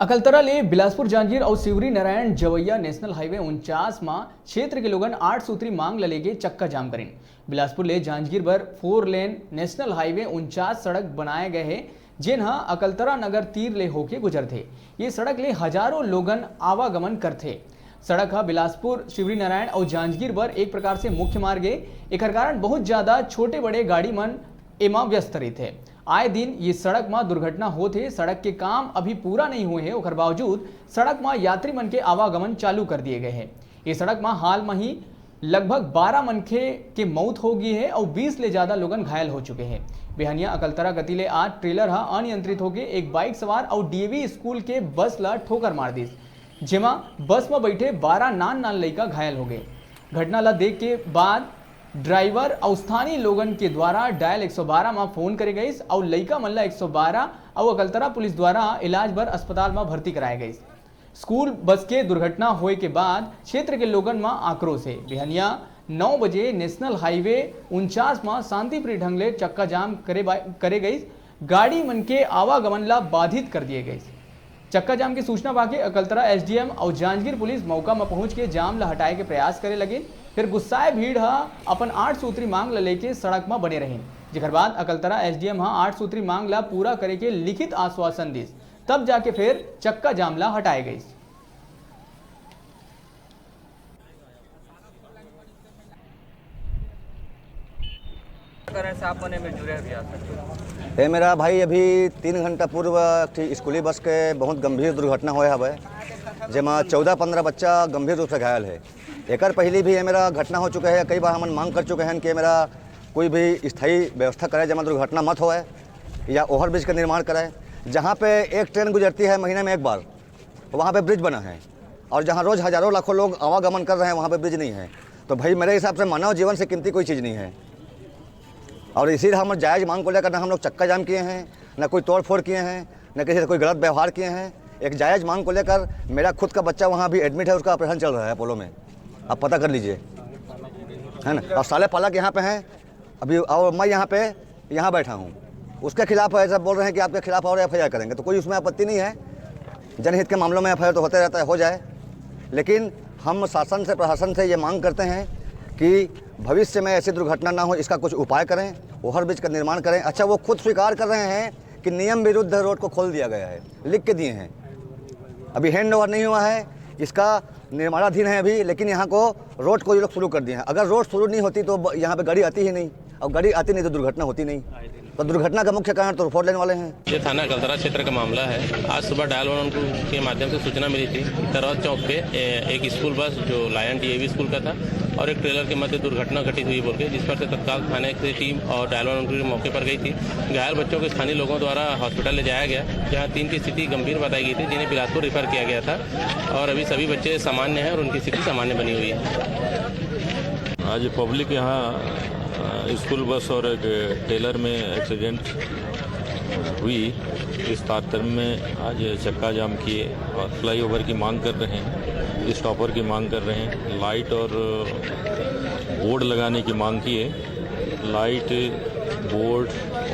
अकलतरा ले बिलासपुर जांजगीर और Shivri Narayan जवैया national highway 49 में क्षेत्र के लोगन 8 सूत्री मांग ललेगे चक्का जाम करें। बिलासपुर ले जांजगीर बर 4 लेन नेशनल हाईवे 49 सड़क बनाए गए हैं, जिन्हा अकलतरा नगर तीर ले होके गुजरते। ये सड़क ले हजारों लोगन आवागमन करते। सड़क बिलासपुर शिवरी नारायण और जांजगीर बर एक प्रकार से मुख्य मार्ग है। एक कारण बहुत ज्यादा छोटे बड़े गाड़ी मन एमा व्यस्त रहते। आए दिन ये सड़क में दुर्घटना होते। सड़क के काम अभी पूरा नहीं हुए हैं, उकर बावजूद सड़क में यात्री मन के आवागमन चालू कर दिए गए हैं। ये सड़क में हाल में ही लगभग 12 मनखे के मौत हो गई है और 20 ले ज्यादा लोगन घायल हो चुके हैं। बेहनिया अकलतरा गति ले आज ट्रेलर अनियंत्रित होकर एक बाइक सवार और डीएवी स्कूल के बस ला ठोकर मार दी, जेमा बस में बैठे 12 नान लड़का घायल हो गए। घटना ला देख के बाद ड्राइवर और स्थानीय लोगन के द्वारा डायल 112 में फोन करे गई और लड़का मल्ला 112 और अकलतरा पुलिस द्वारा इलाज बर अस्पताल में भर्ती कराए गई। स्कूल बस के दुर्घटना होए के बाद क्षेत्र के लोगन में आक्रोश है। बिहनिया 9 बजे नेशनल हाईवे 49 में शांतिप्रिय ढंग ले चक्का जाम करे गई। गाड़ी मन के आवागमन ला बाधित कर दिए गए। चक्का जाम की सूचना पाके अकलतरा एसडीएम और जांजगीर पुलिस मौका में पहुंच के जाम ला हटाए के प्रयास करे लगे। फिर गुस्साए भीड़ अपन 8 सूत्री मांग ला लेके सड़क में बने रहे, जिकर बाद अकलतरा एसडीएम 8 सूत्री मांग ला पूरा करे के लिखित आश्वासन दी, तब जाके फिर चक्का जाम ला हटाए गई। ये मेरा भाई अभी 3 घंटा पूर्व स्कूली बस के बहुत गंभीर दुर्घटना हुए हवे, जेमा 14-15 बच्चा गंभीर रूप से घायल है। एक पहले भी ये मेरा घटना हो चुका है। कई बार हम मांग कर चुके हैं कि मेरा कोई भी स्थायी व्यवस्था करे जहाँ दुर्घटना मत होए या ओवरब्रिज का निर्माण कराए। जहाँ पे एक ट्रेन गुजरती है महीने में एक बार, वहाँ पे ब्रिज बना है, और जहाँ रोज़ हज़ारों लाखों लोग आवागमन कर रहे हैं वहाँ पे ब्रिज नहीं है। तो भाई मेरे हिसाब से मानव जीवन से कीमती कोई चीज़ नहीं है, और इसीलिए हम जायज़ मांग को लेकर ना हम लोग चक्का जाम किए हैं, ना कोई तोड़ फोड़ किए हैं, न किसी से कोई गलत व्यवहार किए हैं। एक जायज़ मांग को लेकर मेरा खुद का बच्चा वहाँ भी एडमिट है, उसका ऑपरेशन चल रहा है अपोलो में, आप पता कर लीजिए, है ना। और साले पालक यहाँ पे हैं अभी, और मैं यहाँ बैठा हूँ। उसके खिलाफ ऐसा बोल रहे हैं कि आपके खिलाफ और एफआईआर करेंगे, तो कोई उसमें आपत्ति नहीं है। जनहित के मामलों में एफआईआर तो होते रहता है, हो जाए। लेकिन हम शासन से प्रशासन से ये मांग करते हैं कि भविष्य में ऐसी दुर्घटना ना हो, इसका कुछ उपाय करें, ओवरब्रिज का निर्माण करें। अच्छा, वो खुद स्वीकार कर रहे हैं कि नियम विरुद्ध रोड को खोल दिया गया है, लिख के दिए हैं। अभी हैंड ओवर नहीं हुआ है, इसका निर्माणाधीन है अभी, लेकिन यहाँ को रोड को ये लोग शुरू कर दिए हैं। अगर रोड शुरू नहीं होती तो यहाँ पे गाड़ी आती ही नहीं, और गाड़ी आती नहीं तो दुर्घटना होती नहीं। तो दुर्घटना का मुख्य कारण तो फोड़ लेने वाले हैं। ये थाना अकलतरा क्षेत्र का मामला है। आज सुबह डायल 1 के माध्यम से सूचना मिली थी कि तरवत चौक पे एक स्कूल बस जो लायन डीएवी स्कूल का था और एक ट्रेलर के मध्य दुर्घटना घटित हुई बोल के, जिस पर से तत्काल थाने की टीम और डायल 1 के मौके पर गई थी। घायल बच्चों को स्थानीय लोगों द्वारा हॉस्पिटल ले जाया गया, जहाँ 3 की स्थिति गंभीर बताई गई थी, जिन्हें बिलासपुर रेफर किया गया था, और अभी सभी बच्चे सामान्य हैं और उनकी स्थिति सामान्य बनी हुई है। आज पब्लिक यहाँ स्कूल बस और एक टेलर में एक्सीडेंट हुई, इस तारतम्य में आज चक्का जाम किए और फ्लाईओवर की मांग कर रहे हैं, स्टॉपर की मांग कर रहे हैं, लाइट और बोर्ड लगाने की मांग की है। लाइट, बोर्ड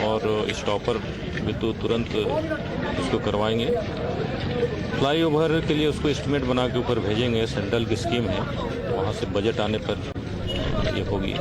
और स्टॉपर भी तो तुरंत इसको करवाएंगे। फ्लाईओवर के लिए उसको एस्टिमेट बना के ऊपर भेजेंगे, सेंट्रल की स्कीम है, वहाँ से बजट आने पर ये होगी।